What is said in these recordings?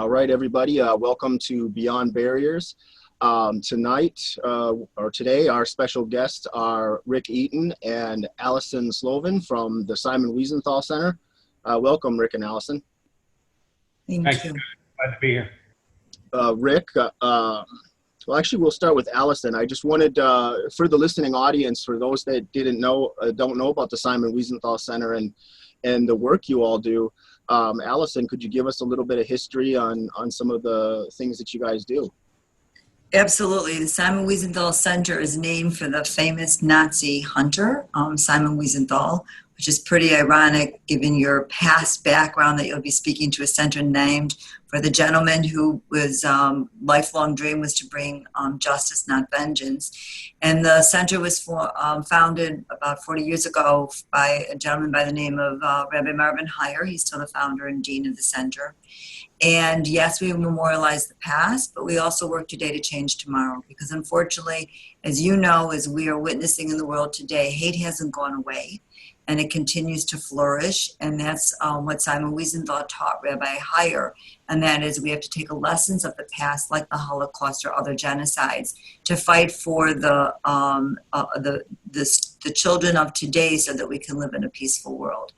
All right, everybody, welcome to Beyond Barriers. Today, our special guests are Rick Eaton and Alison Pure-Slovin from the Simon Wiesenthal Center. Welcome, Rick and Alison. Thank you. Glad to be here. Rick, well, actually, we'll start with Alison. I just wanted, for the listening audience, for those that don't know about the Simon Wiesenthal Center and the work you all do, Alison, could you give us a little bit of history on some of the things that you guys do? Absolutely. The Simon Wiesenthal Center is named for the famous Nazi hunter, Simon Wiesenthal, which is pretty ironic given your past background that you'll be speaking to a center named for the gentleman who was lifelong dream was to bring justice, not vengeance. And the center was founded about 40 years ago by a gentleman by the name of Rabbi Marvin Heyer. He's still the founder and dean of the center. And yes, we memorialize the past, but we also work today to change tomorrow. Because unfortunately, as you know, as we are witnessing in the world today, hate hasn't gone away. And it continues to flourish. And that's what Simon Wiesenthal taught Rabbi Heyer. And that is we have to take lessons of the past, like the Holocaust or other genocides, to fight for the children of today so that we can live in a peaceful world.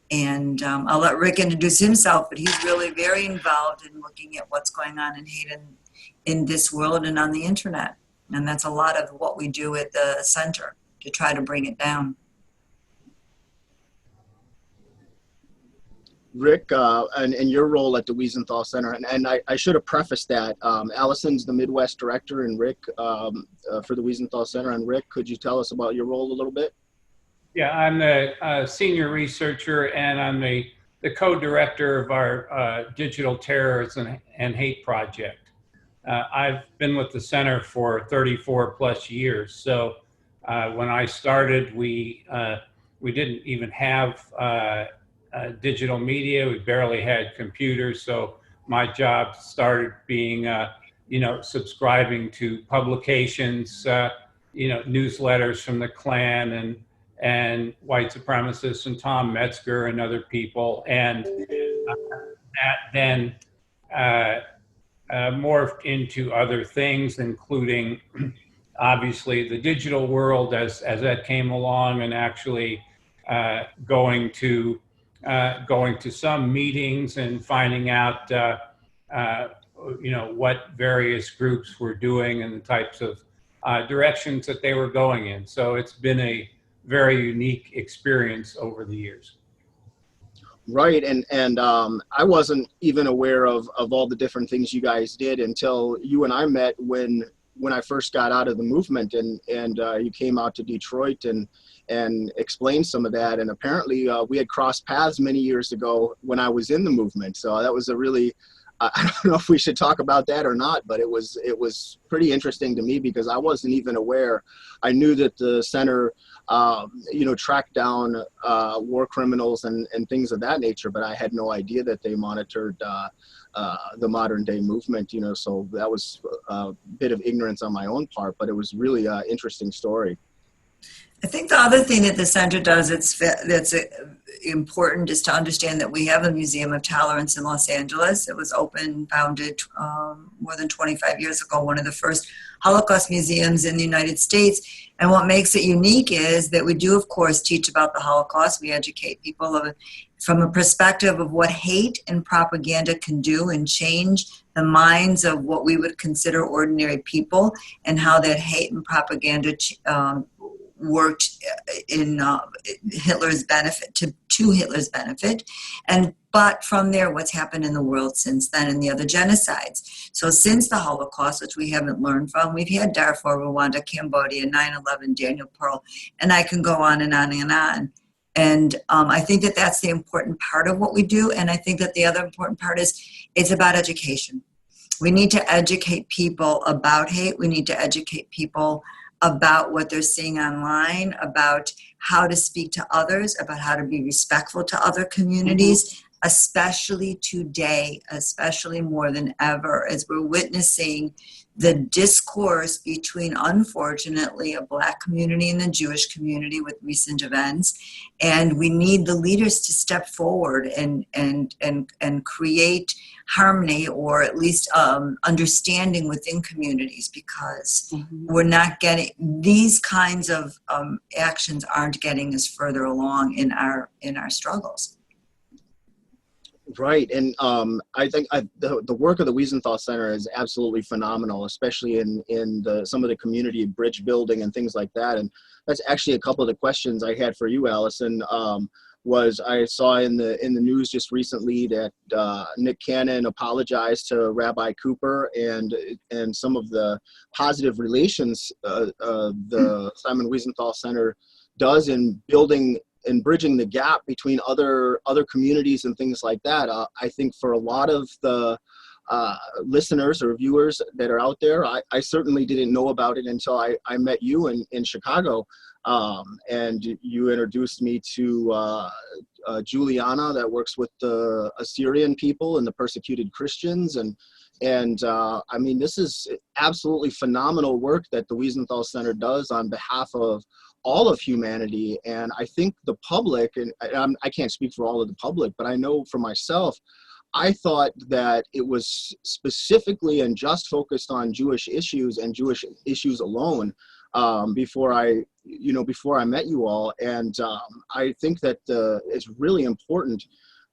And I'll let Rick introduce himself, but he's really very involved in looking at what's going on in hate in this world and on the internet. And that's a lot of what we do at the center to try to bring it down. Rick, and your role at the Wiesenthal Center, and I should have prefaced that. Alison's the Midwest director, and Rick for the Wiesenthal Center. And Rick, could you tell us about your role a little bit? Yeah, I'm the senior researcher, and I'm the co-director of our digital terrorism and hate project. I've been with the center for 34 plus years. So when I started, we didn't even have digital media. We barely had computers. So my job started being, subscribing to publications, newsletters from the Klan and white supremacists and Tom Metzger and other people. And that then morphed into other things, including obviously the digital world as that came along, and actually going to some meetings and finding out, what various groups were doing and the types of directions that they were going in. So it's been a very unique experience over the years. Right, and I wasn't even aware of all the different things you guys did until you and I met when I first got out of the movement, and you came out to Detroit and explained some of that. And apparently we had crossed paths many years ago when I was in the movement. So that was a really, I don't know if we should talk about that or not, but it was pretty interesting to me because I wasn't even aware. I knew that the center, tracked down war criminals and things of that nature, but I had no idea that they monitored the modern day movement, so that was a bit of ignorance on my own part, but it was really an interesting story. I think the other thing that the center does that's important is to understand that we have a Museum of Tolerance in Los Angeles. It was founded more than 25 years ago, one of the first Holocaust museums in the United States. And what makes it unique is that we do, of course, teach about the Holocaust. We educate people from a perspective of what hate and propaganda can do and change the minds of what we would consider ordinary people, and how that hate and propaganda worked in Hitler's benefit, to Hitler's benefit. But from there, what's happened in the world since then and the other genocides. So since the Holocaust, which we haven't learned from, we've had Darfur, Rwanda, Cambodia, 9/11, Daniel Pearl, and I can go on and on and on. And I think that that's the important part of what we do. And I think that the other important part is it's about education. We need to educate people about hate. We need to educate people about what they're seeing online, about how to speak to others, about how to be respectful to other communities, especially today, especially more than ever, as we're witnessing the discourse between, unfortunately, a Black community and the Jewish community with recent events. And we need the leaders to step forward and create harmony, or at least understanding within communities, because we're not getting, these kinds of actions aren't getting us further along in our struggles. Right, and I think the work of the Wiesenthal Center is absolutely phenomenal, especially in some of the community bridge building and things like that. And that's actually a couple of the questions I had for you, Alison. Was I saw in the news just recently that Nick Cannon apologized to Rabbi Cooper and some of the positive relations the Simon Wiesenthal Center does in building and bridging the gap between other communities and things like that. I think for a lot of the listeners or viewers that are out there, I certainly didn't know about it until I met you in Chicago. And you introduced me to Juliana, that works with the Assyrian people and the persecuted Christians. And I mean, this is absolutely phenomenal work that the Wiesenthal Center does on behalf of all of humanity. And I think the public, and I can't speak for all of the public, but I know for myself, I thought that it was specifically and just focused on Jewish issues and Jewish issues alone before I met you all. And I think that it's really important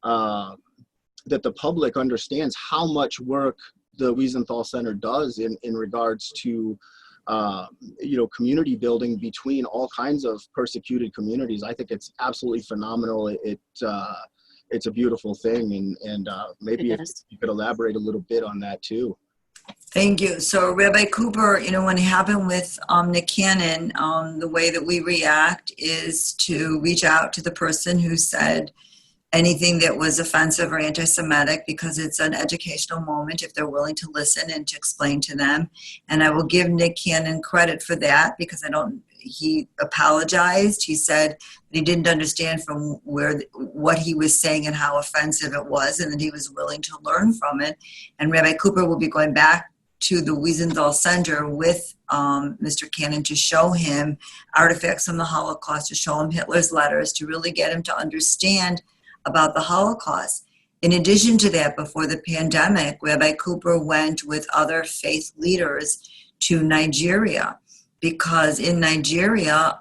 that the public understands how much work the Wiesenthal Center does in regards to community building between all kinds of persecuted communities. I think it's absolutely phenomenal. It's a beautiful thing, and maybe if you could elaborate a little bit on that too. Thank you. So Rabbi Cooper, when it happened with Nick Cannon, the way that we react is to reach out to the person who said anything that was offensive or anti-Semitic, because it's an educational moment if they're willing to listen and to explain to them. And I will give Nick Cannon credit for that, because he apologized. He said that he didn't understand from what he was saying and how offensive it was, and that he was willing to learn from it. And Rabbi Cooper will be going back to the Wiesenthal Center with Mr. Cannon to show him artifacts from the Holocaust, to show him Hitler's letters, to really get him to understand about the Holocaust. In addition to that, before the pandemic, Rabbi Cooper went with other faith leaders to Nigeria, because in Nigeria,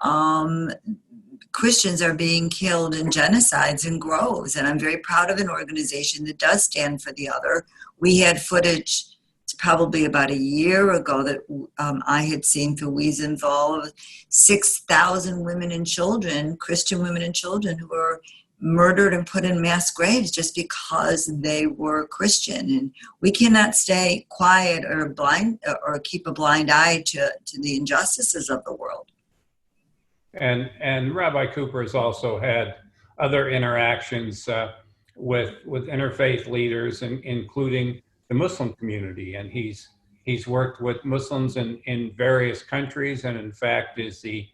Christians are being killed in genocides and groves. And I'm very proud of an organization that does stand for the other. We had footage, it's probably about a year ago, that I had seen through Wiesenthal of 6,000 women and children, Christian women and children, who were murdered and put in mass graves just because they were Christian. And we cannot stay quiet or blind or keep a blind eye to the injustices of the world. And Rabbi Cooper has also had other interactions with interfaith leaders, including the Muslim community. And he's worked with Muslims in various countries, and in fact is the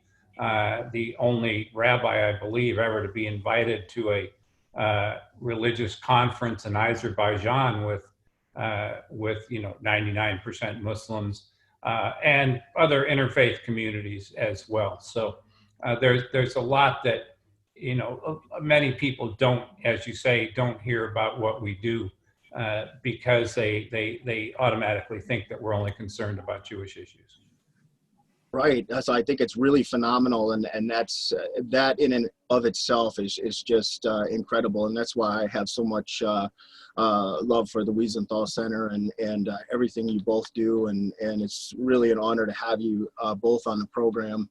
only rabbi, I believe, ever to be invited to a religious conference in Azerbaijan with 99% Muslims and other interfaith communities as well. So there's a lot that many people don't, as you say, don't hear about what we do because they automatically think that we're only concerned about Jewish issues. Right. So I think it's really phenomenal, and that's that in and of itself is just incredible, and that's why I have so much love for the Wiesenthal Center and everything you both do, and it's really an honor to have you both on the program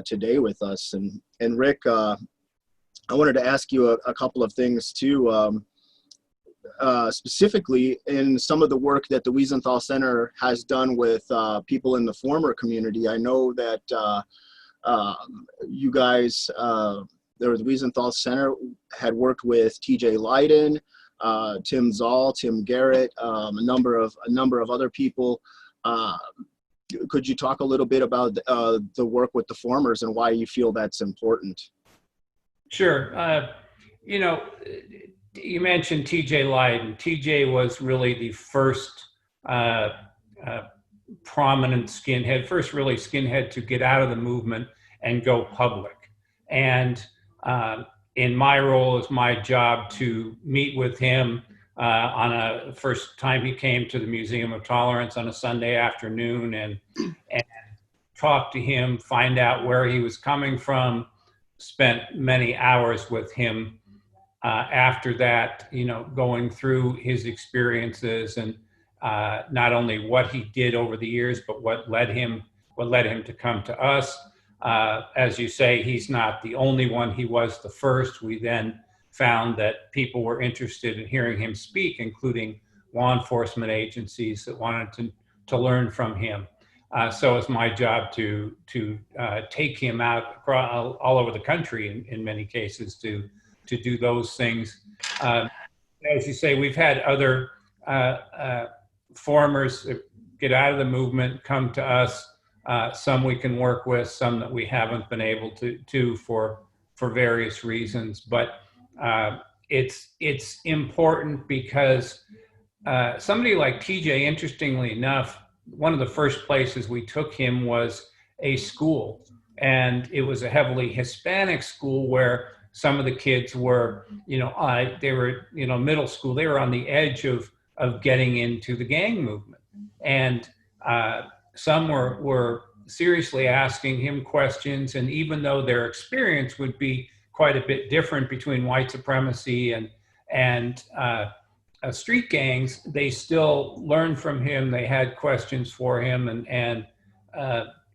today with us. And Rick, I wanted to ask you a couple of things too. Specifically in some of the work that the Wiesenthal Center has done with people in the former community. I know that you guys, the Wiesenthal Center had worked with TJ Leiden, Tim Zoll, Tim Garrett, a number of other people. Could you talk a little bit about the work with the formers and why you feel that's important? Sure. you mentioned T.J. Lydon. T.J. was really the first prominent skinhead, first really skinhead to get out of the movement and go public. And in my role, it's my job to meet with him on a first time he came to the Museum of Tolerance on a Sunday afternoon and talk to him, find out where he was coming from, spent many hours with him after that, you know, going through his experiences and not only what he did over the years, but what led him to come to us. As you say, he's not the only one. He was the first. We then found that people were interested in hearing him speak, including law enforcement agencies that wanted to learn from him. So it's my job to take him out across, all over the country in many cases to do those things. As you say, we've had other formers get out of the movement, come to us. Some we can work with, some that we haven't been able to for various reasons. But it's important because somebody like TJ, interestingly enough, one of the first places we took him was a school, and it was a heavily Hispanic school where some of the kids were, they were, middle school. They were on the edge of getting into the gang movement, and some were seriously asking him questions. And even though their experience would be quite a bit different between white supremacy and street gangs, they still learned from him. They had questions for him, and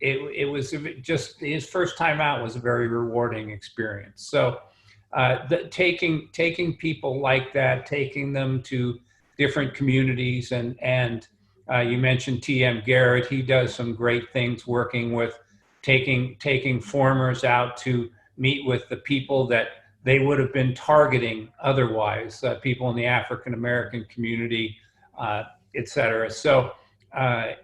it was just his first time out was a very rewarding experience. So taking people like that, taking them to different communities, and you mentioned T.M. Garrett. He does some great things working with taking formers out to meet with the people that they would have been targeting otherwise, people in the African American community, et cetera. So and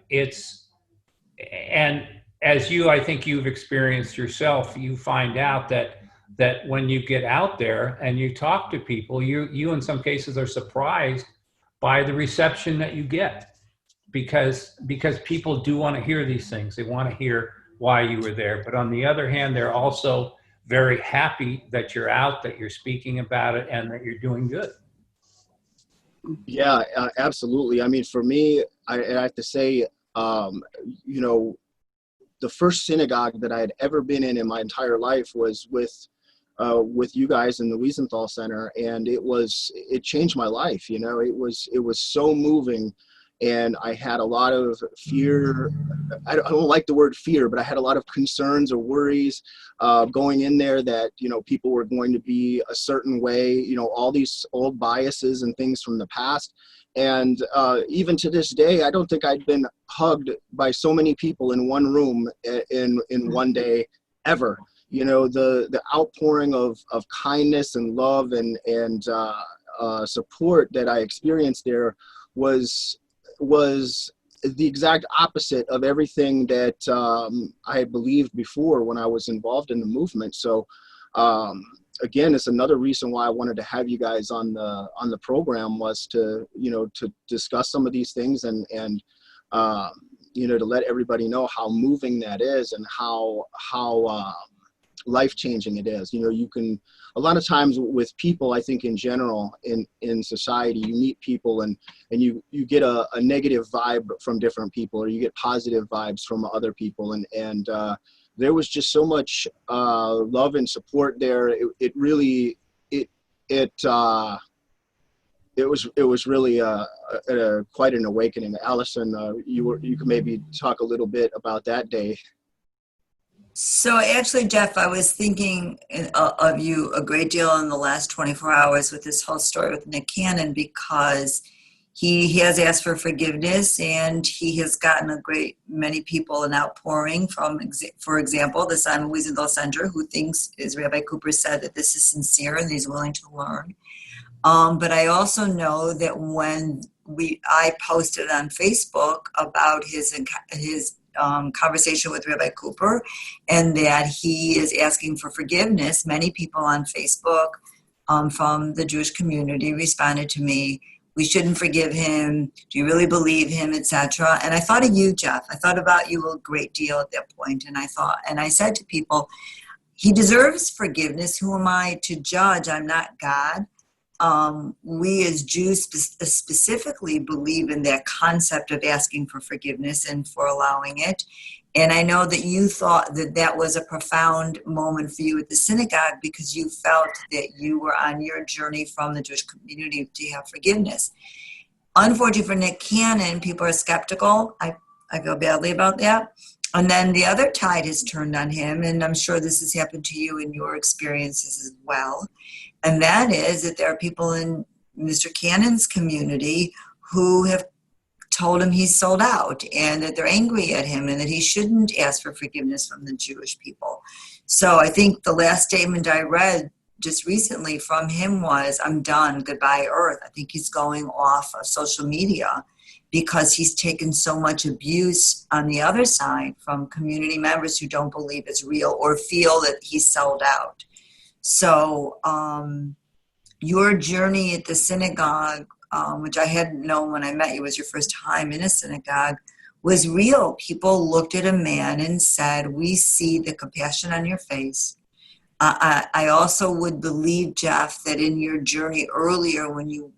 as I think you've experienced yourself, you find out that when you get out there and you talk to people, you in some cases are surprised by the reception that you get, because people do want to hear these things. They want to hear why you were there. But on the other hand, they're also very happy that you're out, that you're speaking about it, and that you're doing good. Yeah, absolutely. I mean, for me, I have to say, the first synagogue that I had ever been in my entire life was with you guys in the Wiesenthal Center, and it changed my life. It was so moving. And I had a lot of fear. I don't like the word fear, but I had a lot of concerns or worries going in there that, people were going to be a certain way, all these old biases and things from the past. And even to this day, I don't think I'd been hugged by so many people in one room in one day ever. The outpouring of kindness and love and support that I experienced there was the exact opposite of everything that I had believed before when I was involved in the movement. So again, it's another reason why I wanted to have you guys on the program, was to discuss some of these things and to let everybody know how moving that is and how life-changing it is. You can, a lot of times with people, I think in general in society, you meet people and you get a negative vibe from different people, or you get positive vibes from other people. And there was just so much love and support there. It really was really quite an awakening. Alison, you could maybe talk a little bit about that day. So actually, Jeff, I was thinking of you a great deal in the last 24 hours with this whole story with Nick Cannon, because he has asked for forgiveness, and he has gotten a great many people an outpouring from, for example, the Simon Wiesenthal Center, who thinks, as Rabbi Cooper said, that this is sincere and he's willing to learn. But I also know that when I posted on Facebook about his conversation with Rabbi Cooper, and that he is asking for forgiveness, many people on Facebook from the Jewish community responded to me, we shouldn't forgive him. Do you really believe him, etc.? And I thought of you, Jeff. I thought about you a great deal at that point. And I said to people, he deserves forgiveness. Who am I to judge? I'm not God. We as Jews specifically believe in that concept of asking for forgiveness and for allowing it. And I know that you thought that that was a profound moment for you at the synagogue because you felt that you were on your journey from the Jewish community to have forgiveness. Unfortunately for Nick Cannon, people are skeptical. I feel badly about that. And then the other tide has turned on him, and I'm sure this has happened to you in your experiences as well. And that is that there are people in Mr. Cannon's community who have told him he's sold out and that they're angry at him and that he shouldn't ask for forgiveness from the Jewish people. So I think the last statement I read just recently from him was, I'm done, goodbye earth. I think he's going off of social media because he's taken so much abuse on the other side from community members who don't believe it's real or feel that he's sold out. So your journey at the synagogue, which I hadn't known when I met you was your first time in a synagogue, was real. People looked at a man and said, we see the compassion on your face. I also would believe, Jeff, that in your journey earlier when you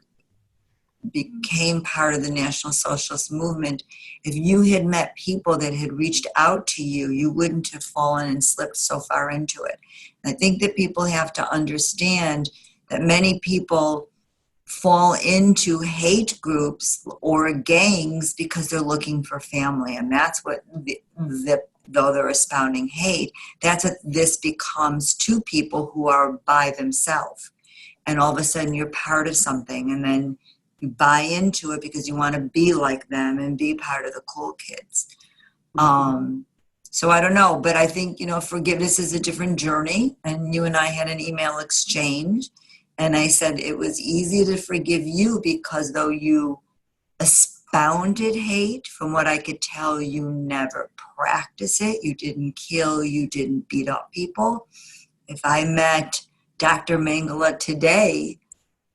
became part of the National Socialist Movement, if you had met people that had reached out to you, you wouldn't have fallen and slipped so far into it. And I think that people have to understand that many people fall into hate groups or gangs because they're looking for family. And that's what, though they're espousing hate, that's what this becomes to people who are by themselves. And all of a sudden you're part of something, and then you buy into it because you want to be like them and be part of the cool kids. So I don't know, but I think, forgiveness is a different journey. And you and I had an email exchange. And I said it was easy to forgive you because though you expounded hate, from what I could tell, you never practice it. You didn't kill, you didn't beat up people. If I met Dr. Mengele today,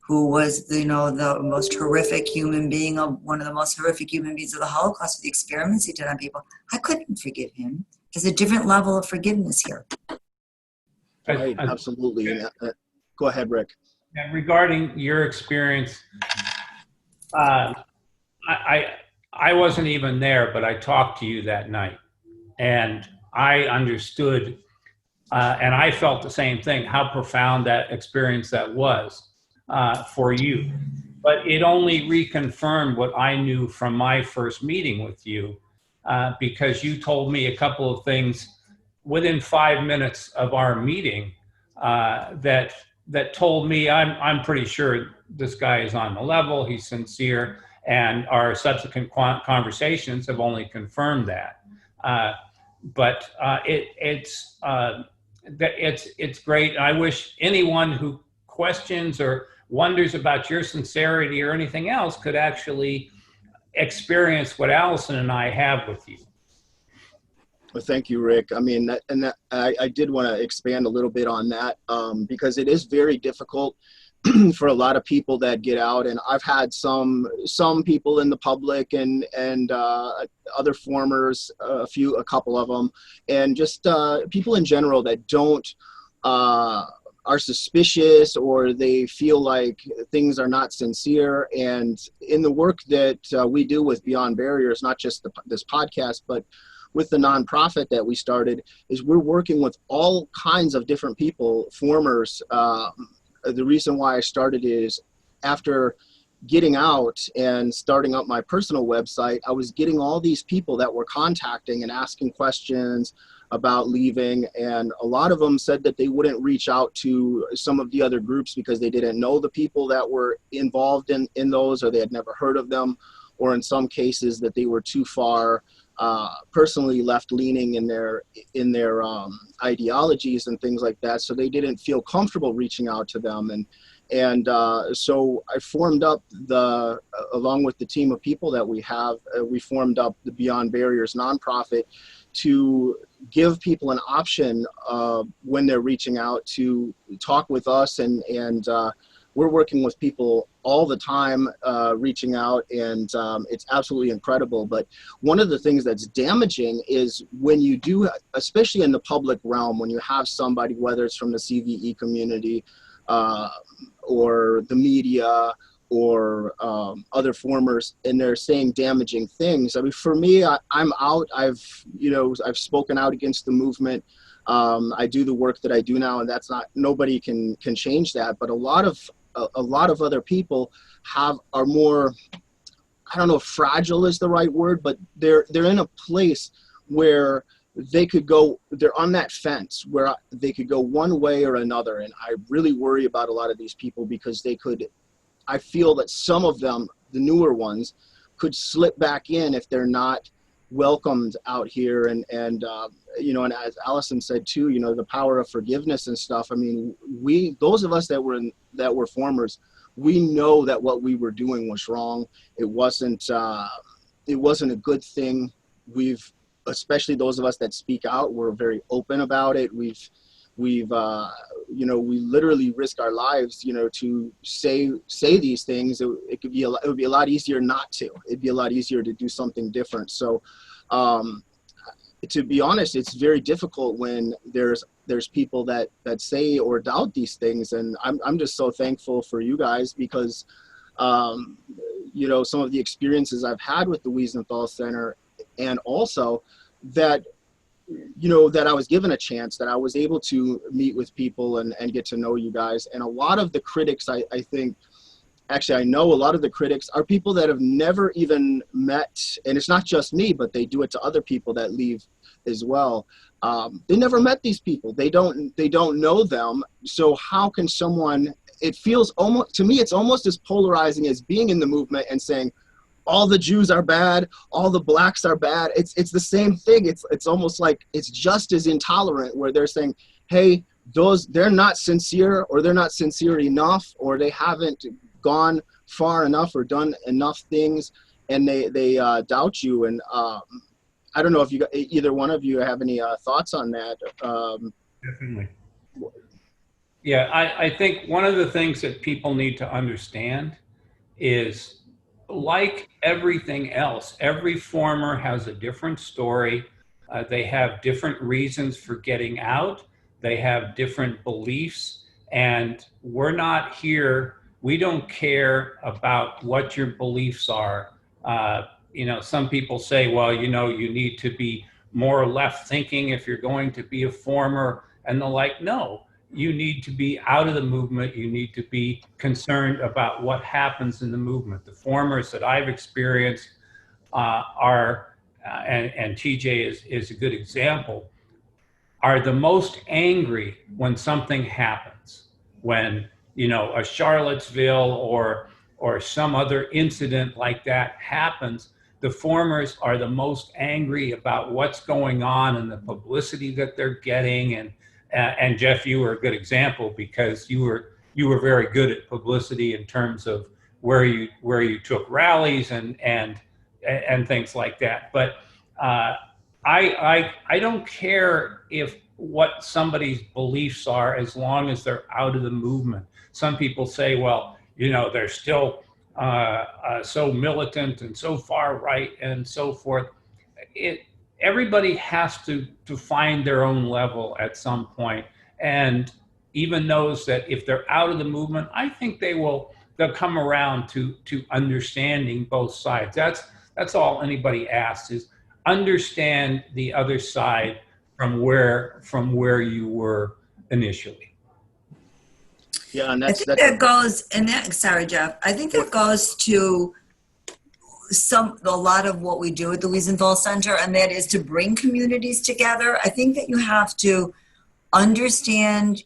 who was, the most horrific human being, one of the most horrific human beings of the Holocaust, with the experiments he did on people, I couldn't forgive him. There's a different level of forgiveness here. Right, absolutely. Go ahead, Rick. And regarding your experience, I wasn't even there, but I talked to you that night, and I understood, and I felt the same thing, how profound that experience that was for you. But it only reconfirmed what I knew from my first meeting with you, because you told me a couple of things within 5 minutes of our meeting that told me I'm pretty sure this guy is on the level, he's sincere, and our subsequent conversations have only confirmed that. But it's great. I wish anyone who questions or wonders about your sincerity or anything else could actually experience what Alison and I have with you. Well, thank you, Rick. I mean, I did want to expand a little bit on that because it is very difficult for a lot of people that get out. And I've had some people in the public and other formers, a couple of them, and just people in general that don't are suspicious or they feel like things are not sincere. And in the work that we do with Beyond Barriers, not just this podcast, but with the nonprofit that we started, is we're working with all kinds of different people, formers. The reason why I started is after getting out and starting up my personal website, I was getting all these people that were contacting and asking questions about leaving. And a lot of them said that they wouldn't reach out to some of the other groups because they didn't know the people that were involved in those, or they had never heard of them, or in some cases that they were too far personally left-leaning in their ideologies and things like that, so they didn't feel comfortable reaching out to them. So I formed up along with the team of people that we have, we formed up the Beyond Barriers nonprofit to give people an option when they're reaching out to talk with us. And we're working with people all the time, reaching out, and it's absolutely incredible. But one of the things that's damaging is when you do, especially in the public realm, when you have somebody, whether it's from the CVE community, or the media, or other formers, and they're saying damaging things. I mean, for me, I'm out. I've spoken out against the movement. I do the work that I do now, and that's not, nobody can change that. But a lot of other people are more, I don't know if fragile is the right word, but they're in a place where they're on that fence where they could go one way or another. And I really worry about a lot of these people because I feel that some of them, the newer ones, could slip back in if they're not welcomed out here. And as Alison said too, the power of forgiveness and stuff. I mean, those of us that were formers, we know that what we were doing was wrong. It wasn't a good thing. Especially those of us that speak out, we're very open about it. We literally risk our lives, to say these things. It would be a lot easier not to. It'd be a lot easier to do something different. So, to be honest, it's very difficult when there's people that say or doubt these things. And I'm just so thankful for you guys because, some of the experiences I've had with the Wiesenthal Center, and also that I was given a chance, that I was able to meet with people and get to know you guys. And a lot of the critics, I think, actually, I know a lot of the critics are people that have never even met, and it's not just me, but they do it to other people that leave as well. They never met these people. They don't know them. So how can someone, it feels almost, to me, it's almost as polarizing as being in the movement and saying, all the Jews are bad, all the blacks are bad. It's the same thing. It's almost like it's just as intolerant, where they're saying, hey, they're not sincere, or they're not sincere enough, or they haven't gone far enough or done enough things, and they doubt you. And I don't know if either one of you have any thoughts on that. Definitely. Yeah, I think one of the things that people need to understand is, like everything else, every former has a different story. They have different reasons for getting out. They have different beliefs, and we're not here. We don't care about what your beliefs are. Some people say, well, you need to be more left thinking if you're going to be a former, and the like. No. You need to be out of the movement. You need to be concerned about what happens in the movement. The formers that I've experienced are, and TJ is a good example, are the most angry when something happens. When, a Charlottesville or some other incident like that happens, the formers are the most angry about what's going on and the publicity that they're getting. And Jeff, you were a good example because you were very good at publicity in terms of where you took rallies and things like that. But I don't care if what somebody's beliefs are, as long as they're out of the movement. Some people say, well, they're still so militant and so far right and so forth. Everybody has to find their own level at some point. And even those that, if they're out of the movement, I think they'll come around to understanding both sides. That's all anybody asks, is understand the other side from where you were initially. Yeah, and sorry, Jeff. I think that goes to a lot of what we do at the Wiesenthal Center, and that is to bring communities together. I think that you have to understand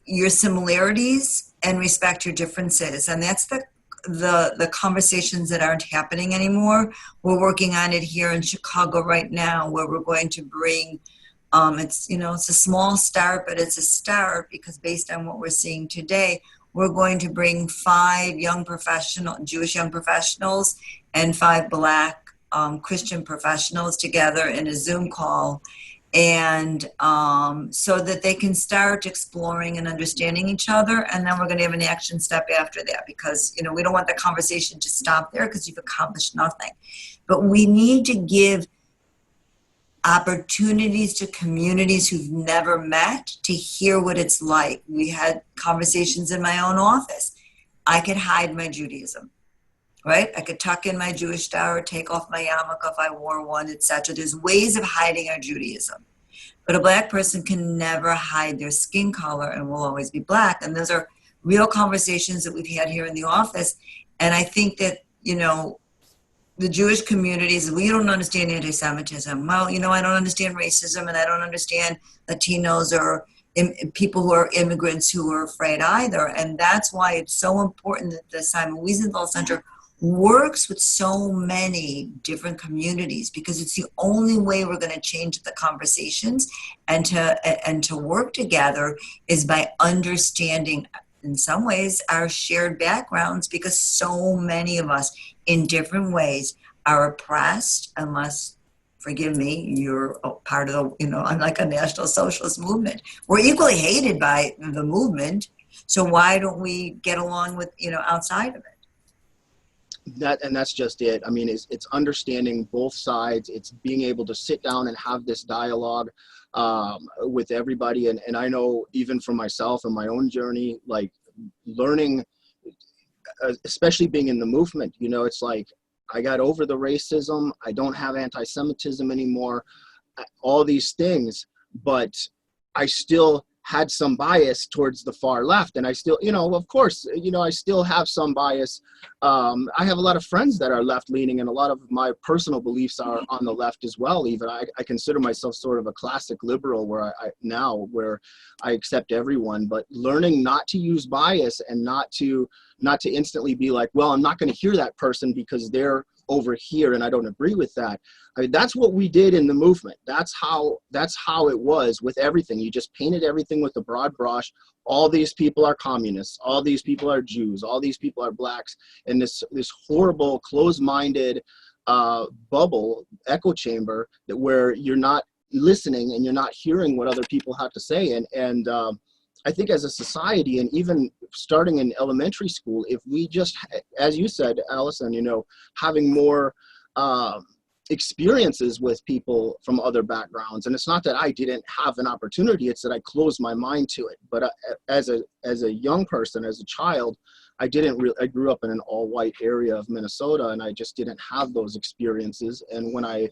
your similarities and respect your differences, and that's the conversations that aren't happening anymore. We're working on it here in Chicago right now, where we're going to bring it's a small start, but it's a start, because based on what we're seeing today, we're going to bring 5 Jewish young professionals and 5 Black Christian professionals together in a Zoom call, and so that they can start exploring and understanding each other. And then we're going to have an action step after that, because we don't want the conversation to stop there, because you've accomplished nothing. But we need to give opportunities to communities who've never met to hear what it's like. We had conversations in my own office. I could hide my Judaism, right? I could tuck in my Jewish star or take off my yarmulke if I wore one, etc. There's ways of hiding our Judaism. But a Black person can never hide their skin color and will always be Black. And those are real conversations that we've had here in the office. And I think that, the Jewish communities, we don't understand anti-Semitism. Well, I don't understand racism, and I don't understand Latinos or people who are immigrants who are afraid either. And that's why it's so important that the Simon Wiesenthal Center works with so many different communities, because it's the only way we're going to change the conversations and to work together is by understanding, in some ways, our shared backgrounds, because so many of us in different ways are oppressed, unless, forgive me, you're a part of the, unlike a National Socialist movement. We're equally hated by the movement. So why don't we get along with, outside of it? That's just it. I mean, it's understanding both sides. It's being able to sit down and have this dialogue with everybody. And I know even for myself and my own journey, like learning, especially being in the movement, it's like I got over the racism. I don't have anti-Semitism anymore, all these things, but I still had some bias towards the far left. And I still, of course, I still have some bias. I have a lot of friends that are left leaning, and a lot of my personal beliefs are on the left as well. Even I consider myself sort of a classic liberal where I accept everyone, but learning not to use bias and not to instantly be like, well, I'm not going to hear that person because they're over here and I don't agree with that. I mean, that's what we did in the movement. That's how it was with everything. You just painted everything with a broad brush. All these people are communists. All these people are Jews. All these people are Blacks. And this horrible, closed-minded bubble, echo chamber, where you're not listening and you're not hearing what other people have to say. And I think as a society, and even starting in elementary school, if we just, as you said, Alison, having more experiences with people from other backgrounds. And it's not that I didn't have an opportunity, it's that I closed my mind to it. But as a young person, as a child, I grew up in an all-white area of Minnesota, and I just didn't have those experiences. And when I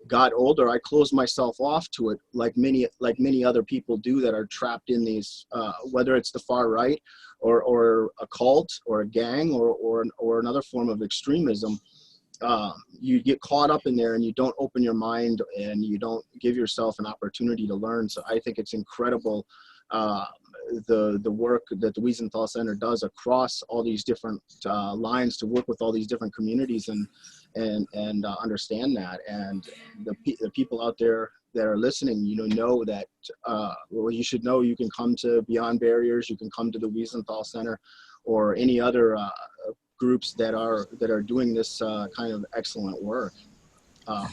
got older, I closed myself off to it, like many other people do that are trapped in these, whether it's the far right or a cult or a gang or another form of extremism. You get caught up in there and you don't open your mind and you don't give yourself an opportunity to learn. So I think it's incredible the work that the Wiesenthal Center does across all these different lines to work with all these different communities and understand that. And the people out there that are listening, know that you should know you can come to Beyond Barriers, you can come to the Wiesenthal Center or any other groups that are doing this kind of excellent work.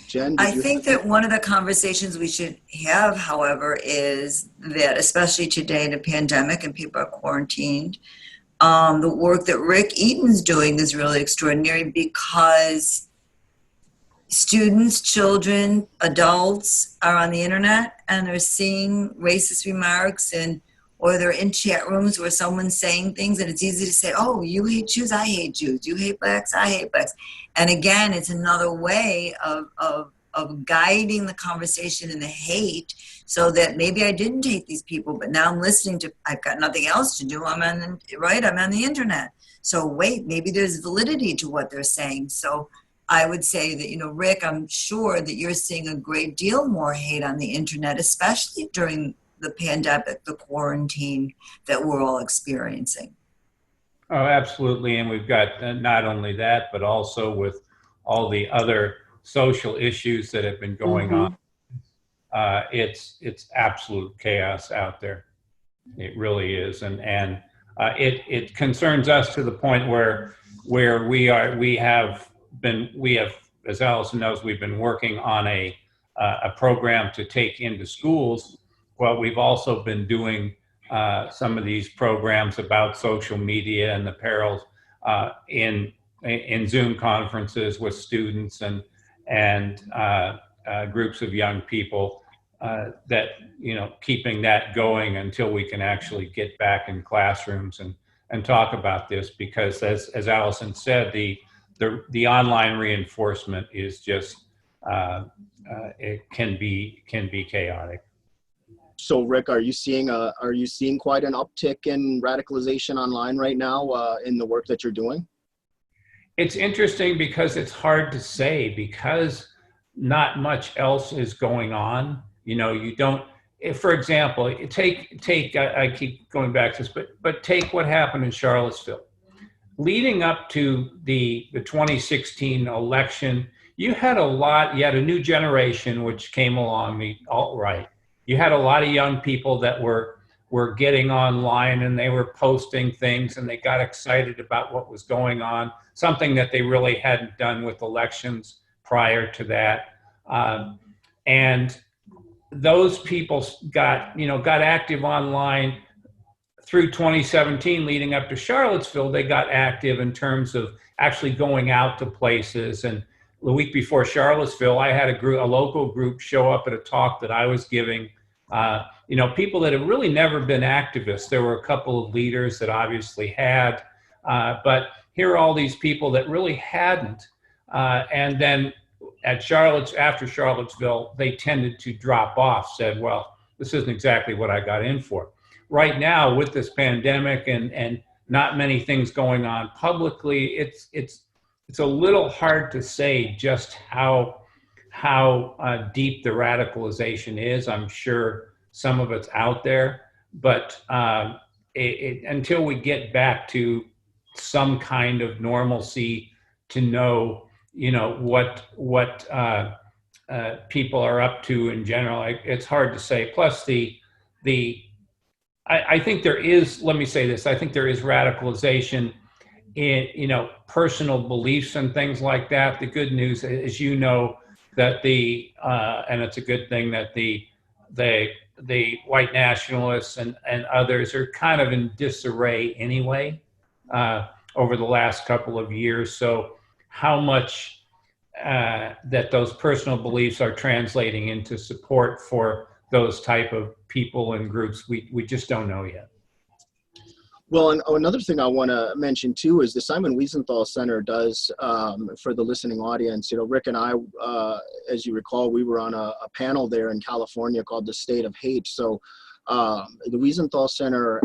Jen, I think that one of the conversations we should have, however, is that, especially today in a pandemic and people are quarantined, the work that Rick Eaton's doing is really extraordinary, because students, children, adults are on the internet and they're seeing racist remarks, or they're in chat rooms where someone's saying things, and it's easy to say, oh, you hate Jews, I hate Jews. You hate Blacks, I hate Blacks. And again, it's another way of guiding the conversation in the hate, so that maybe I didn't hate these people, but now I'm listening to, I've got nothing else to do. I'm on the internet. So wait, maybe there's validity to what they're saying. So I would say that, Rick, I'm sure that you're seeing a great deal more hate on the internet, especially during the pandemic, the quarantine that we're all experiencing. Oh, absolutely. And we've got not only that, but also with all the other social issues that have been going on. It's absolute chaos out there. It really is. And It concerns us to the point where we have, as Allison knows, we've been working on a program to take into schools. Well, we've also been doing some of these programs about social media and the perils in Zoom conferences with students and groups of young people, that, keeping that going until we can actually get back in classrooms and talk about this, because as Allison said, the online reinforcement is just, it can be chaotic. So, Rick, are you seeing quite an uptick in radicalization online right now in the work that you're doing? It's interesting because it's hard to say, because not much else is going on. You don't. If, for example, take I keep going back to this, but take what happened in Charlottesville. Leading up to the 2016 election, you had a new generation which came along, the alt-right. You had a lot of young people that were getting online, and they were posting things, and they got excited about what was going on, something that they really hadn't done with elections prior to that. And those people got active online through 2017, leading up to Charlottesville. They got active in terms of actually going out to places. And the week before Charlottesville, I had a local group show up at a talk that I was giving. People that have really never been activists. There were a couple of leaders that obviously had, but here are all these people that really hadn't. And then after Charlottesville, they tended to drop off, said, well, this isn't exactly what I got in for. Right now, with this pandemic and not many things going on publicly, it's a little hard to say just how deep the radicalization is. I'm sure some of it's out there, but until we get back to some kind of normalcy to know, what people are up to in general, it's hard to say. Plus I think there is, let me say this, I think there is radicalization in, personal beliefs and things like that. The good news is, that and it's a good thing that the white nationalists and others are kind of in disarray anyway over the last couple of years. So how much that those personal beliefs are translating into support for those type of people and groups, we just don't know yet. Well, and another thing I want to mention too is the Simon Wiesenthal Center does, for the listening audience, Rick and I, as you recall, we were on a panel there in California called The State of Hate. So the Wiesenthal Center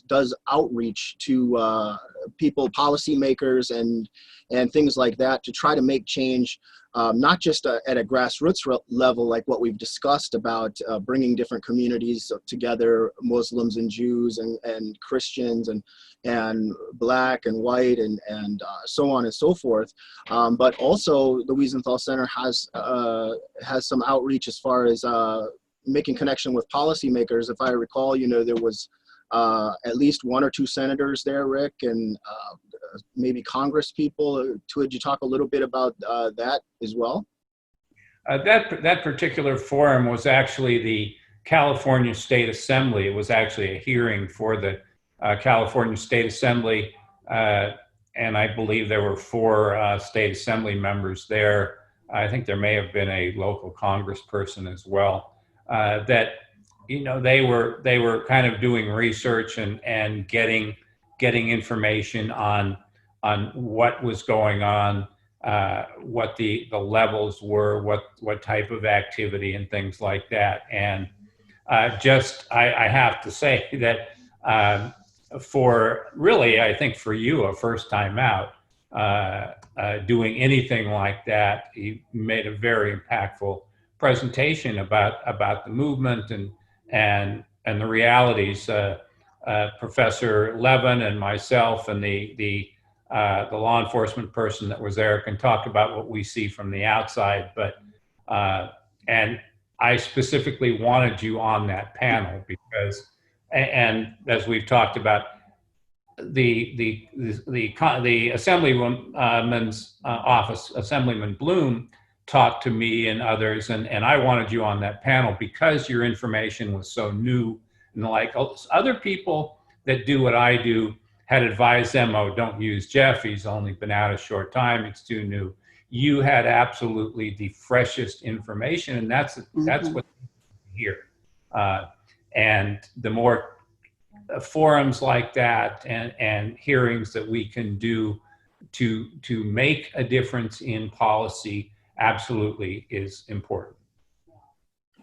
does outreach to people, policymakers, and things like that, to try to make change, not just at a grassroots level, like what we've discussed about bringing different communities together, Muslims and Jews and Christians and Black and white and so on and so forth. But also the Wiesenthal Center has some outreach as far as making connection with policymakers. If I recall, there was at least one or two senators there, Rick, and maybe Congress people. Would you talk a little bit about that as well? That particular forum was actually the California State Assembly. It was actually a hearing for the California State Assembly, and I believe there were 4 state assembly members there. I think there may have been a local congressperson as well. That they were kind of doing research and getting information on what was going on, what the levels were, what type of activity and things like that. And I have to say that for really, I think for you, a first time out, doing anything like that, you made a very impactful presentation about the movement and the realities. Professor Levin and myself and the law enforcement person that was there can talk about what we see from the outside, but and I specifically wanted you on that panel because, and as we've talked about, the Assemblyman's office, Assemblyman Bloom, talked to me and others, and I wanted you on that panel because your information was so new. And like other people that do what I do had advised them, oh, don't use Jeff. He's only been out a short time. It's too new. You had absolutely the freshest information, and that's what here. And the more forums like that and hearings that we can do to make a difference in policy absolutely is important.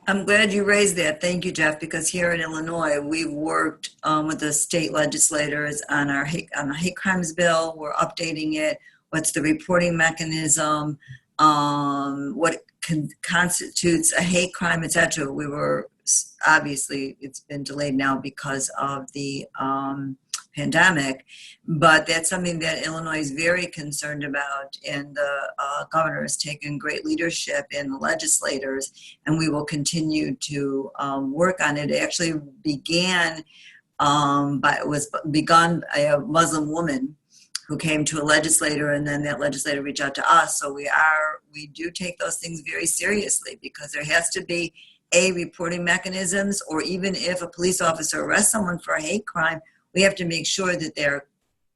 I'm glad you raised that. Thank you, Jeff, because here in Illinois, we've worked with the state legislators on the hate crimes bill. We're updating it. What's the reporting mechanism? What constitutes a hate crime, etc. We were, obviously, it's been delayed now because of the pandemic, but that's something that Illinois is very concerned about, and the governor has taken great leadership in the legislators, and we will continue to work on it. It actually began was begun by a Muslim woman who came to a legislator, and then that legislator reached out to us. So we do take those things very seriously, because there has to be reporting mechanisms, or even if a police officer arrests someone for a hate crime, we have to make sure that they're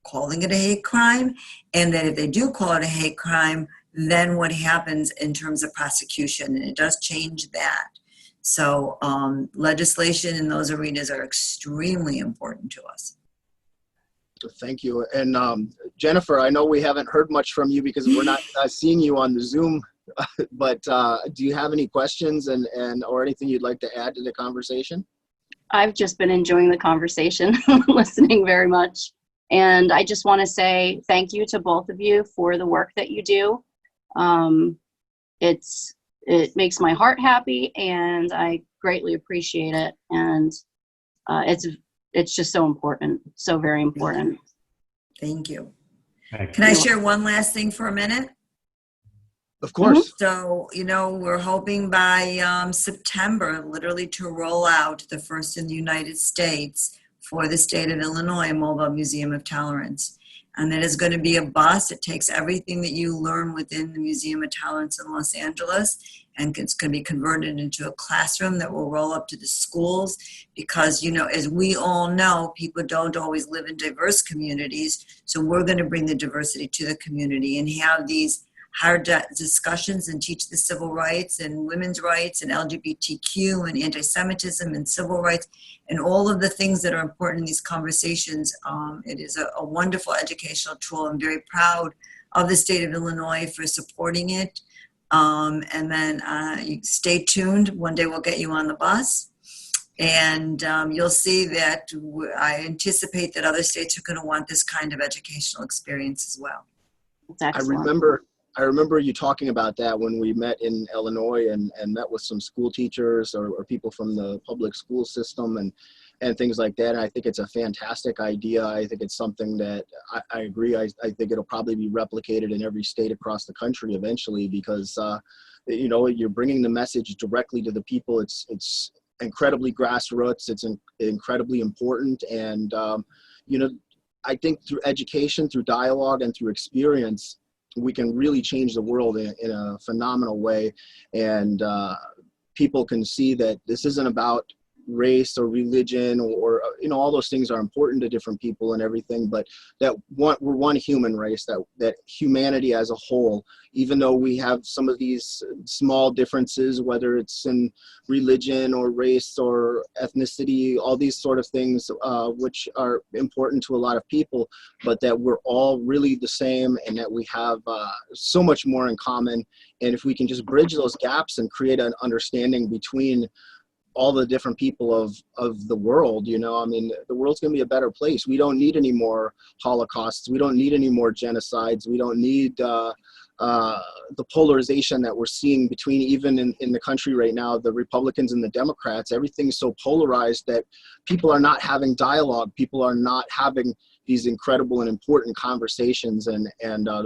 calling it a hate crime, and that if they do call it a hate crime, then what happens in terms of prosecution, and it does change that. So legislation in those arenas are extremely important to us. Thank you. And Jennifer, I know we haven't heard much from you because we're not seeing you on the Zoom, but do you have any questions and or anything you'd like to add to the conversation? I've just been enjoying the conversation, listening very much. And I just want to say thank you to both of you for the work that you do. It makes my heart happy, and I greatly appreciate it. And it's just so important, so very important. Thank you. Thank you. Can I share one last thing for a minute? Of course. So, we're hoping by September, literally, to roll out the first in the United States for the state of Illinois, a mobile museum of tolerance. And that is going to be a bus that takes everything that you learn within the Museum of Tolerance in Los Angeles, and it's going to be converted into a classroom that will roll up to the schools, because, as we all know, people don't always live in diverse communities. So we're going to bring the diversity to the community and have these hard discussions and teach the civil rights and women's rights and LGBTQ and anti-Semitism and civil rights and all of the things that are important in these conversations. It is a wonderful educational tool. I'm very proud of the state of Illinois for supporting it. And then you stay tuned. One day we'll get you on the bus. And you'll see that I anticipate that other states are going to want this kind of educational experience as well. That's excellent. I remember you talking about that when we met in Illinois and met with some school teachers or people from the public school system and things like that. And I think it's a fantastic idea. I think it's something that I agree. I think it'll probably be replicated in every state across the country eventually, because, you're bringing the message directly to the people. It's incredibly grassroots. It's incredibly important. And, I think through education, through dialogue, and through experience, we can really change the world in a phenomenal way. And people can see that this isn't about race or religion or all those things are important to different people and everything, but that we're one human race, that humanity as a whole, even though we have some of these small differences, whether it's in religion or race or ethnicity, all these sort of things, which are important to a lot of people, but that we're all really the same and that we have so much more in common. And if we can just bridge those gaps and create an understanding between all the different people of the world, the world's going to be a better place. We don't need any more Holocausts. We don't need any more genocides. We don't need the polarization that we're seeing between, even in the country right now, the Republicans and the Democrats. Everything's so polarized that people are not having dialogue. People are not having these incredible and important conversations. And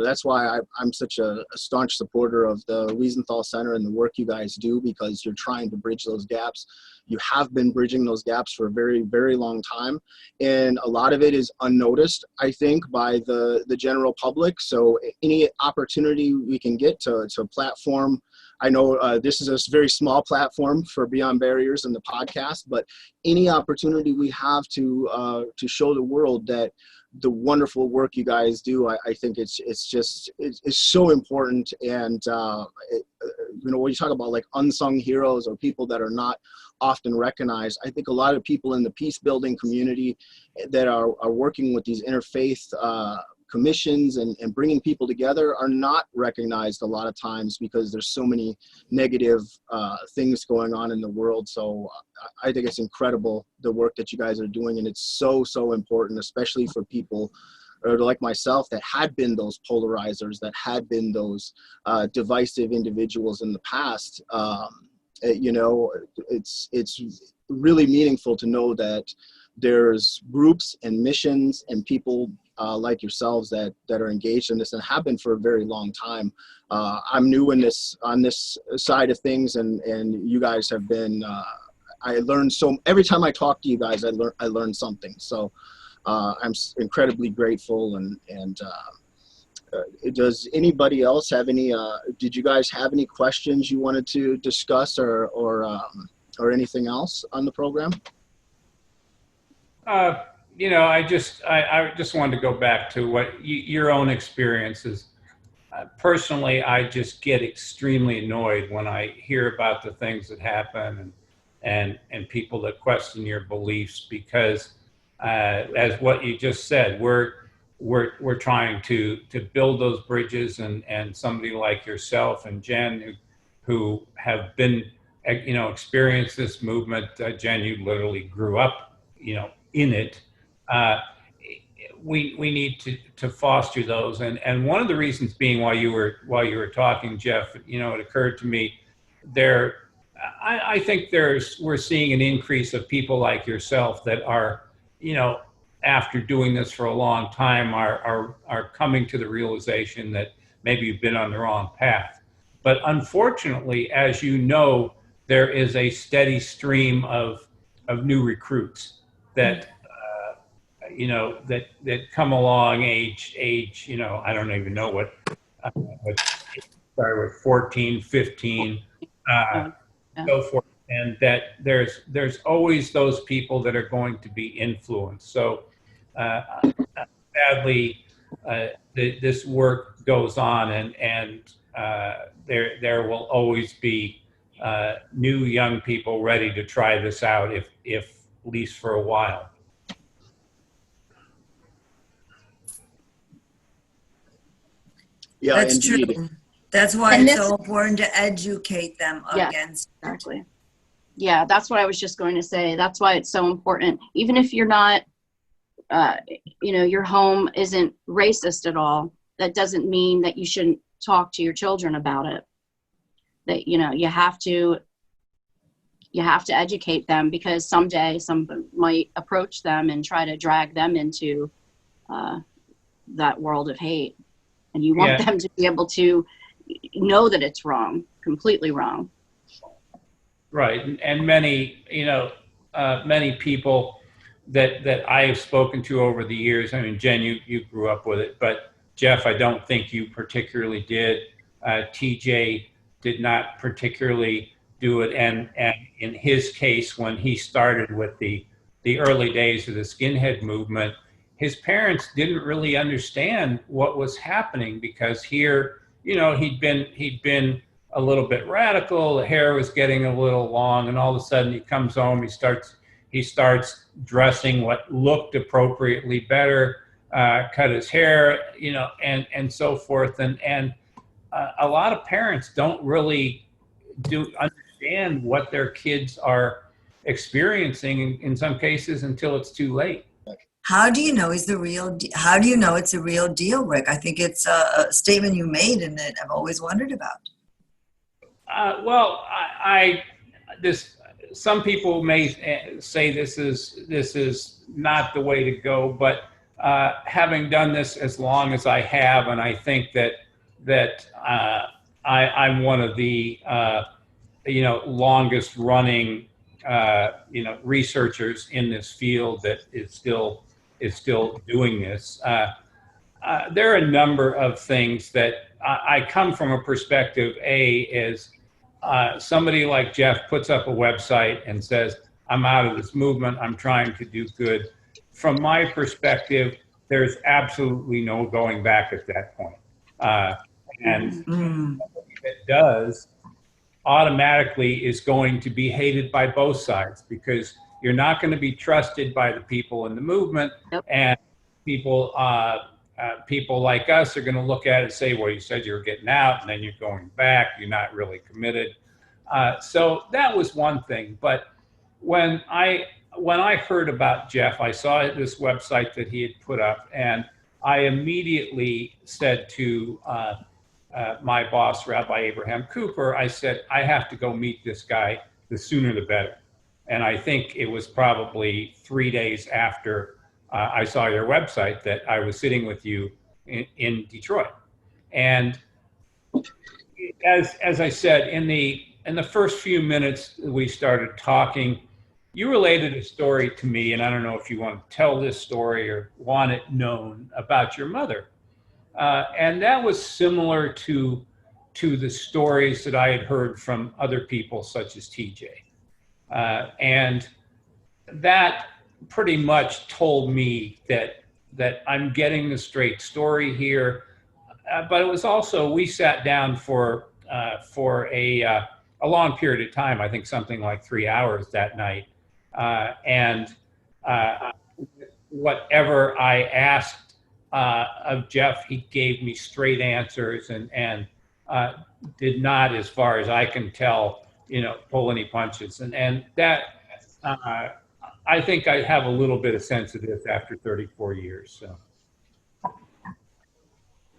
that's why I'm such a staunch supporter of the Wiesenthal Center and the work you guys do, because you're trying to bridge those gaps. You have been bridging those gaps for a very, very long time. And a lot of it is unnoticed, I think, by the general public. So any opportunity we can get to platform, I know this is a very small platform for Beyond Barriers and the podcast, but any opportunity we have to show the world that the wonderful work you guys do, I think it's so important. And when you talk about like unsung heroes or people that are not often recognized, I think a lot of people in the peace building community that are working with these interfaith commissions and bringing people together are not recognized a lot of times because there's so many negative things going on in the world. So I think it's incredible the work that you guys are doing, and it's so important, especially for people like myself that had been those polarizers, that had been those divisive individuals in the past. It's really meaningful to know that there's groups and missions and people like yourselves that are engaged in this and have been for a very long time. I'm new on this side of things, and you guys have been. I learned every time I talk to you guys, I learn something. So I'm incredibly grateful. And does anybody else have any? Did you guys have any questions you wanted to discuss or anything else on the program? I just wanted to go back to what your own experiences. Personally, I just get extremely annoyed when I hear about the things that happen and people that question your beliefs, because as what you just said, we're trying to build those bridges, and somebody like yourself and Jen who have been experienced this movement. Jen, you literally grew up in it. We need to foster those, and one of the reasons being, while you were talking, Jeff, it occurred to me I think we're seeing an increase of people like yourself that are after doing this for a long time are coming to the realization that maybe you've been on the wrong path. But unfortunately, as you know, there is a steady stream of new recruits that that come along age, I don't even know what started with 14, 15, so forth, and that there's always those people that are going to be influenced. So sadly, this work goes on, and there will always be new young people ready to try this out, if at least for a while. Yeah, That's indeed. true. That's why And it's so important to educate them against. Exactly. Yeah, that's what I was just going to say. That's why it's so important. Even if you're not, your home isn't racist at all, that doesn't mean that you shouldn't talk to your children about it. That, you have to educate them, because someday somebody might approach them and try to drag them into that world of hate. And you want them to be able to know that it's wrong, completely wrong. Right, and many, many people that I have spoken to over the years. I mean, Jen, you grew up with it, but Jeff, I don't think you particularly did. TJ did not particularly do it, and in his case, when he started with the early days of the skinhead movement, his parents didn't really understand what was happening, because here, he'd been a little bit radical, the hair was getting a little long, and all of a sudden he comes home, he starts dressing what looked appropriately better, cut his hair, and so forth, and a lot of parents don't really understand what their kids are experiencing in some cases until it's too late. How do you know how do you know it's a real deal, Rick? I think it's a statement you made and that I've always wondered about. Well, some people may say this is not the way to go, but having done this as long as I have, and I think that I'm one of the longest running researchers in this field that is still doing this. There are a number of things that I come from a perspective. Is somebody like Jeff puts up a website and says, I'm out of this movement, I'm trying to do good. From my perspective, there's absolutely no going back at that point. And somebody that does automatically is going to be hated by both sides, because you're not going to be trusted by the people in the movement. Yep. And people like us are going to look at it and say, well, you said you were getting out and then you're going back, you're not really committed. So that was one thing. But when I heard about Jeff, I saw this website that he had put up, and I immediately said to my boss, Rabbi Abraham Cooper, I said, I have to go meet this guy, the sooner the better. And I think it was probably 3 days after I saw your website that I was sitting with you in Detroit. And as I said, in the first few minutes we started talking, you related a story to me, and I don't know if you want to tell this story or want it known, about your mother. And that was similar to the stories that I had heard from other people such as TJ. And that pretty much told me that I'm getting the straight story here. But it was also, we sat down for a long period of time, I think something like 3 hours that night. And whatever I asked of Jeff, he gave me straight answers and did not, as far as I can tell, pull any punches. And that, I think I have a little bit of sense of this after 34 years. So,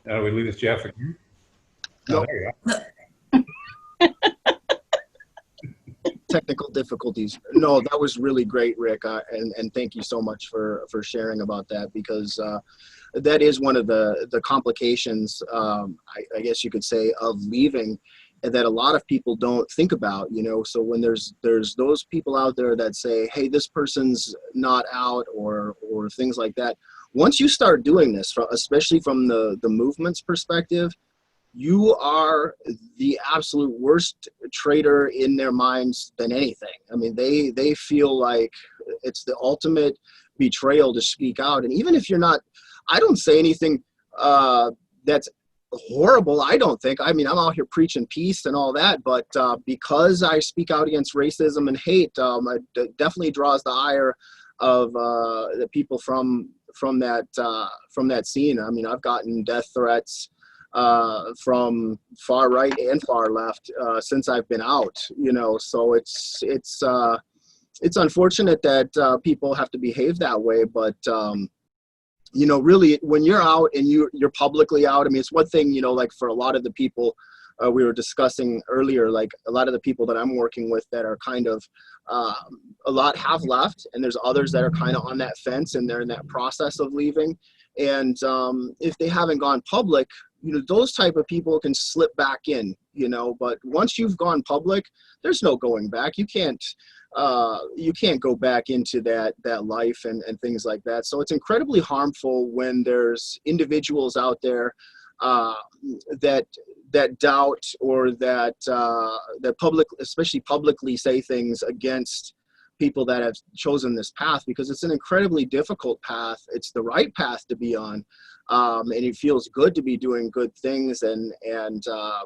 we leave this Jeff again? No. Oh, there you go. Technical difficulties. No, that was really great, Rick, and thank you so much for sharing about that, because that is one of the complications, I guess you could say, of leaving, and that a lot of people don't think about. So when there's those people out there that say, hey, this person's not out, or things like that, once you start doing this, especially from the movement's perspective, you are the absolute worst traitor in their minds than anything. I mean, they feel like it's the ultimate betrayal to speak out. And even if you're not, I don't say anything that's horrible, I don't think. I mean, I'm out here preaching peace and all that, but because I speak out against racism and hate, it definitely draws the ire of the people from that scene. I mean, I've gotten death threats from far right and far left since I've been out, so it's unfortunate that people have to behave that way, but really, when you're out and you're publicly out, I mean, it's one thing, like for a lot of the people we were discussing earlier, like a lot of the people that I'm working with that are kind of, a lot have left, and there's others that are kind of on that fence and they're in that process of leaving. And if they haven't gone public, those type of people can slip back in, but once you've gone public, there's no going back. You can't go back into that life and things like that. So it's incredibly harmful when there's individuals out there that doubt, or that especially publicly say things against people that have chosen this path, because it's an incredibly difficult path. It's the right path to be on. And it feels good to be doing good things and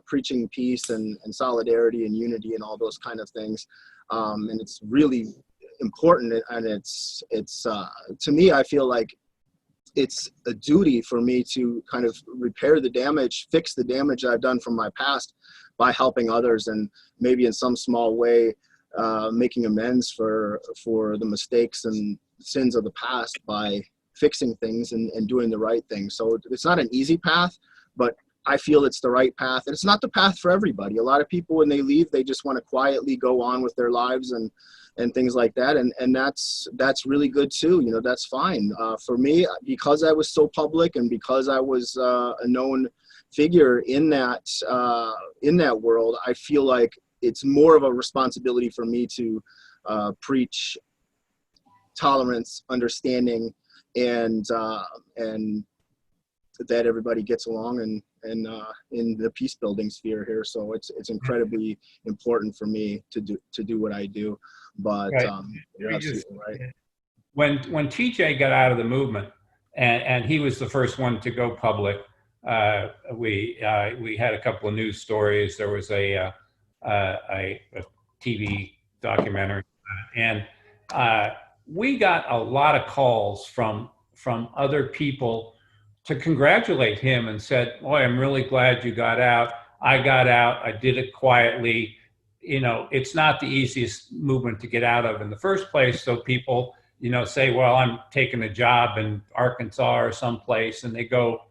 preaching peace and solidarity and unity and all those kind of things. And it's really important. And it's to me, I feel like it's a duty for me to kind of repair the damage, fix the damage I've done from my past by helping others, and maybe in some small way, making amends for the mistakes and sins of the past by fixing things and doing the right thing. So it's not an easy path, but I feel it's the right path. And it's not the path for everybody. A lot of people, when they leave, they just want to quietly go on with their lives and things like that. And that's really good too. You know, that's fine. For me, because I was so public and because I was a known figure in that world, I feel like it's more of a responsibility for me to preach tolerance, understanding, and that everybody gets along and in the peace building sphere here. So it's incredibly important for me to do what I do. But right. You're absolutely right. When TJ got out of the movement, and he was the first one to go public, we had a couple of news stories. There was a TV documentary, and we got a lot of calls from other people to congratulate him and said, "Boy, I'm really glad you got out. I got out. I did it quietly." You know, it's not the easiest movement to get out of in the first place. So people, you know, say, "Well, I'm taking a job in Arkansas or someplace," and they go,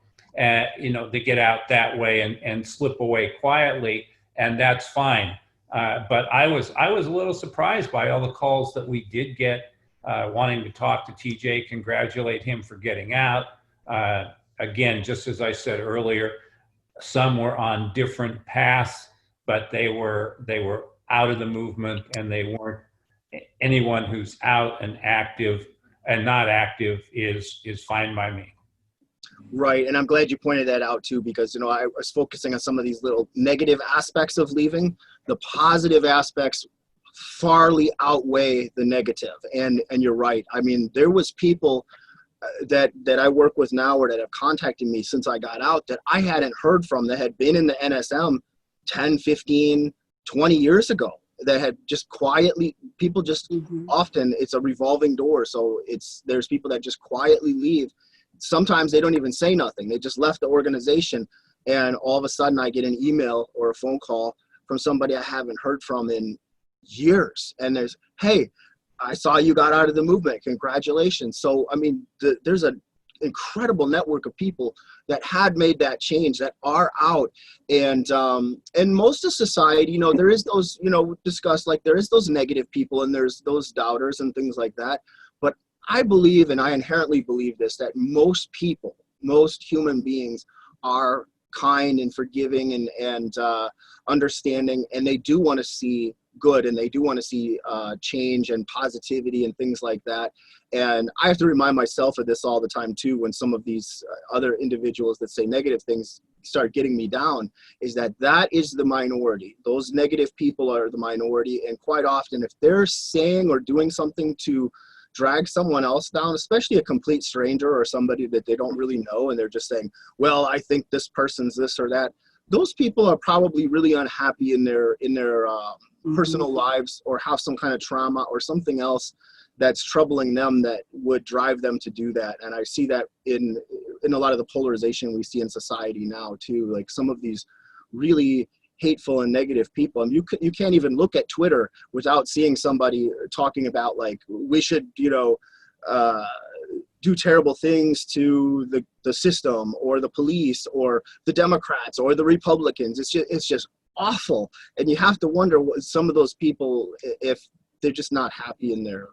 you know, they get out that way and slip away quietly, and that's fine. But I was a little surprised by all the calls that we did get, wanting to talk to TJ, congratulate him for getting out. Again, just as I said earlier, some were on different paths, but they were out of the movement, and they weren't. Anyone who's out and active and not active is fine by me. Right, and I'm glad you pointed that out too, because you know I was focusing on some of these little negative aspects of leaving. The positive aspects farly outweigh the negative, and you're right. I mean, there was people that I work with now or that have contacted me since I got out that I hadn't heard from, that had been in the NSM 10, 15, 20 years ago, that had just quietly, people just often, it's a revolving door. So there's people that just quietly leave. Sometimes they don't even say nothing. They just left the organization, and all of a sudden I get an email or a phone call from somebody I haven't heard from in years. And there's, "Hey, I saw you got out of the movement. Congratulations." So, I mean, there's an incredible network of people that had made that change, that are out. And most of society, you know, there is those, you know, discussed, like there is those negative people and there's those doubters and things like that. But I believe, and I inherently believe this, that most people, most human beings are kind and forgiving and understanding, and they do want to see good, and they do want to see change and positivity and things like that. And I have to remind myself of this all the time too, when some of these other individuals that say negative things start getting me down, is that is the minority. Those negative people are the minority, and quite often if they're saying or doing something to drag someone else down, especially a complete stranger or somebody that they don't really know, and they're just saying, "Well, I think this person's this or that," those people are probably really unhappy in their personal lives, or have some kind of trauma or something else that's troubling them that would drive them to do that. And I see that in a lot of the polarization we see in society now too, like some of these really hateful and negative people. And you can't even look at Twitter without seeing somebody talking about, like, we should, you know, do terrible things to the system or the police or the Democrats or the Republicans. It's just awful. And you have to wonder what some of those people, if they're just not happy in their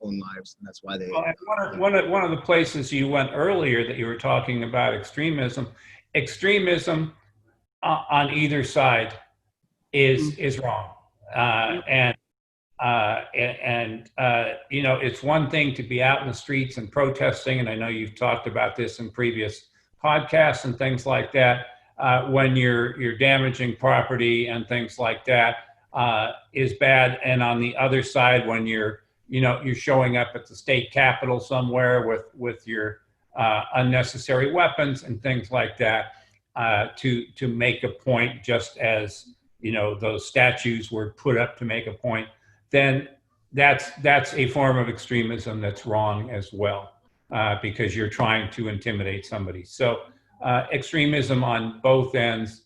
own lives, and that's why they. Well, one of the places you went earlier that you were talking about extremism on either side is wrong, and you know, it's one thing to be out in the streets and protesting, and I know you've talked about this in previous podcasts and things like that. When you're damaging property and things like that is bad, and on the other side, when you're showing up at the state capitol somewhere with your unnecessary weapons and things like that, to make a point, just as you know those statues were put up to make a point, then that's a form of extremism that's wrong as well, because you're trying to intimidate somebody. So extremism on both ends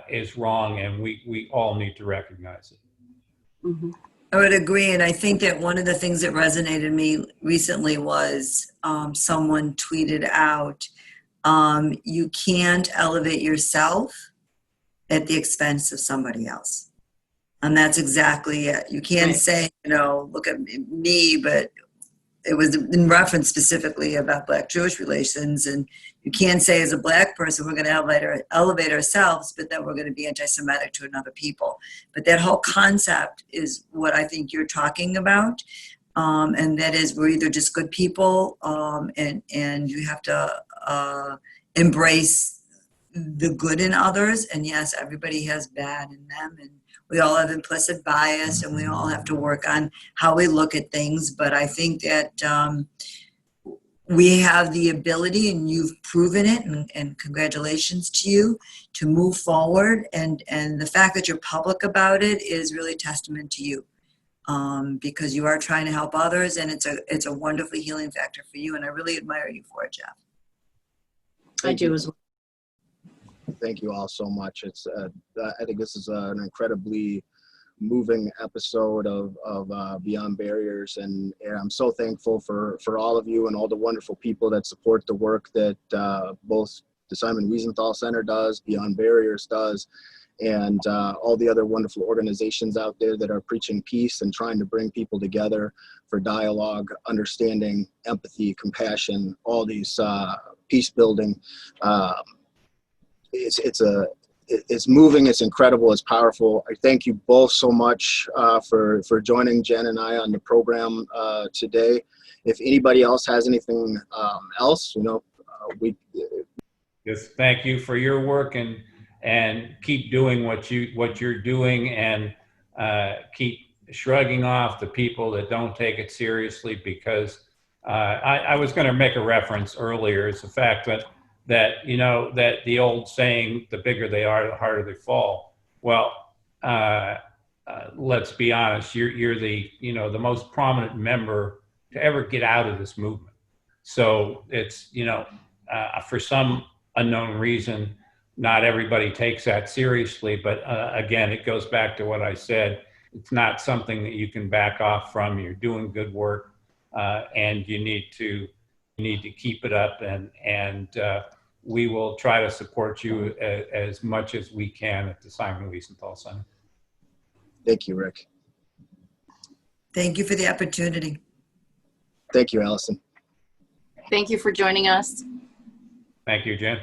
is wrong, and we all need to recognize it. I would agree, and I think that one of the things that resonated me recently was someone tweeted out You can't elevate yourself at the expense of somebody else. And that's exactly it. You can't say, look at me, but it was in reference specifically about Black-Jewish relations. And you can't say as a Black person, we're going to elevate ourselves, but then we're going to be anti-Semitic to another people. But that whole concept is what I think you're talking about. And that is, we're either just good people, and you have to embrace the good in others. And yes, everybody has bad in them, and we all have implicit bias, and we all have to work on how we look at things. But I think that we have the ability, and you've proven it, and congratulations to you, to move forward. And the fact that you're public about it is really testament to you. Because you are trying to help others, and it's a wonderfully healing factor for you, and I really admire you for it, Jeff. I do as well. Thank you all so much. It's I think this is an incredibly moving episode of Beyond Barriers, and I'm so thankful for all of you and all the wonderful people that support the work that both the Simon Wiesenthal Center does, Beyond Barriers does, and all the other wonderful organizations out there that are preaching peace and trying to bring people together for dialogue, understanding, empathy, compassion, all these peace building. It's moving, it's incredible, it's powerful. I thank you both so much for joining Jen and I on the program today. If anybody else has anything else, Yes, thank you for your work, and keep doing what you're doing, and keep shrugging off the people that don't take it seriously, because I was going to make a reference earlier. It's the fact that the old saying, the bigger they are, the harder they fall. Well, let's be honest, you're the most prominent member to ever get out of this movement. So it's, for some unknown reason, not everybody takes that seriously, but again, it goes back to what I said. It's not something that you can back off from. You're doing good work, and you need to keep it up, and we will try to support you as much as we can at the Simon Wiesenthal Center. Thank you, Rick. Thank you for the opportunity. Thank you, Allison. Thank you for joining us. Thank you, Jen.